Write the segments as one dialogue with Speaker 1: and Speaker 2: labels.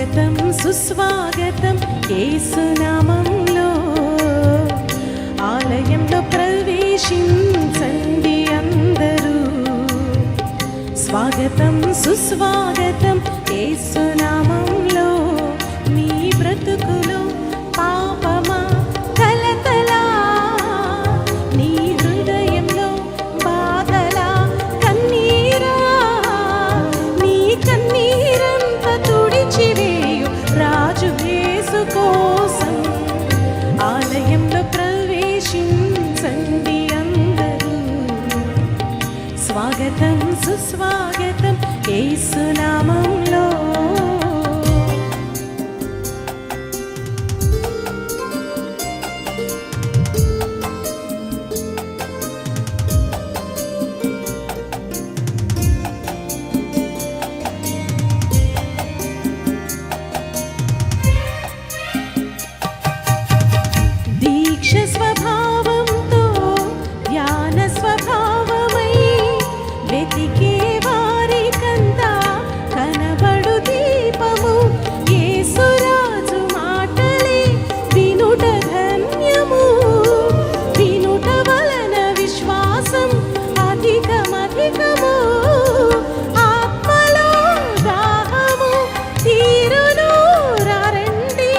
Speaker 1: స్వాగతం సుస్వాగతం యేసునామంలో ఆలయంలో ప్రవేశించండి అందరూ. స్వాగతం సుస్వాగతం యేసునామంలో. నీ బ్రతుకులో పాపమా కలతలా, నీ హృదయంలో బాధలా కన్నీరా, నీ కన్నీరంత తుడిచివేయు రాజు యేసు కోసం ఆలయంలో ప్రవేశించండి అందరూ. స్వాగతం సుస్వాగతం యేసునామంలో. దీక్ష స్వభావంతో ధ్యాన స్వభావమై వెతికే వారికంతా కనబడు దీపము యేసురాజు మాటలే వినుట ధన్యము. వినుట వలన విశ్వాసం అధికమధికము. ఆత్మలో దాహము తీరును రండి,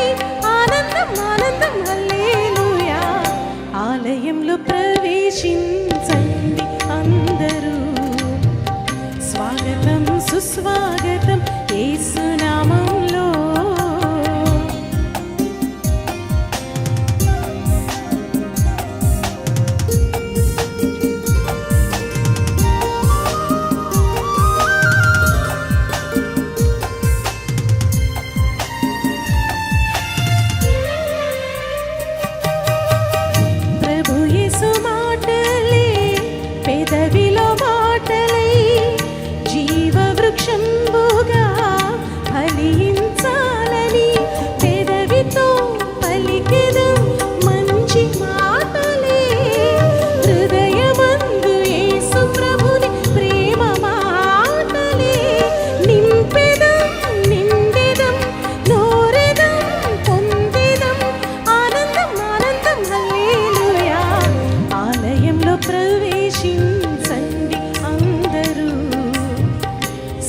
Speaker 1: ఆనందం ఆనందం హల్లెలూయా. ఆలయంలో ప్రవేశించండి అందరూ. స్వాగతం సుస్వాగతం యేసునామంలో. ప్రభు యేసు మాటలే పెదవిలో మాటలై జీవ వృక్షంబుగా ఫలించాలని పెదవితో పలికెదం మంచి మాటలే. హృదయమందు యేసు ప్రభుని ప్రేమ మాటలే నింపెదం నిండెదం నోరెదం పొందెదం ఆనందం ఆనందం హల్లెలూయా. ఆలయంలో ప్రవేశించండి అందరూ.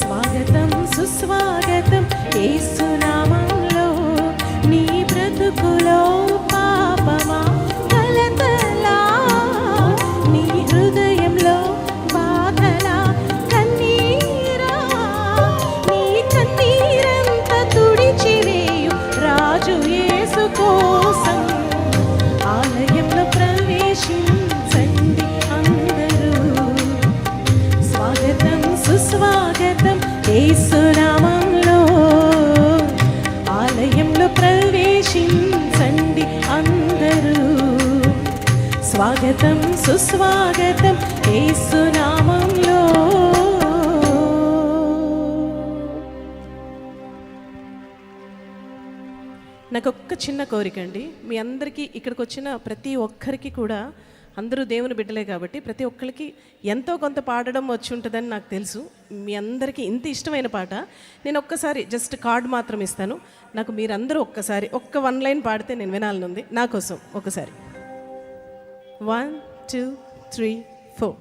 Speaker 1: స్వాగతం సుస్వాగతం యేసునామంలో. నీ బ్రతుకులో పాపమా కలతలా, నీ హృదయంలో బాధలా కన్నీరా, నీ కన్నీరంత తుడిచివేయు రాజు యేసు కోసం ఆలయంలో ప్రవేశించండి అందరూ. స్వాగతం సుస్వాగతం యేసునామంలో. ఆలయంలో ప్రవేశించండి అందరూ. స్వాగతం సుస్వాగతం యేసునామంలో. నాకు ఒక్క చిన్న కోరిక అండి, మీ అందరికీ ఇక్కడికి వచ్చిన ప్రతి ఒక్కరికి కూడా, అందరూ దేవుని బిడ్డలే కాబట్టి ప్రతి ఒక్కరికి ఎంతో కొంత పాడడం వచ్చి ఉంటుందని నాకు తెలుసు. మీ అందరికీ ఇంత ఇష్టమైన పాట నేను ఒక్కసారి జస్ట్ కార్డ్ మాత్రం ఇస్తాను. నాకు మీరందరూ ఒక్కసారి ఒక్క 1 లైన్ పాడితే నేను వినాలనుంది. నా కోసం ఒకసారి 1 2 3 4.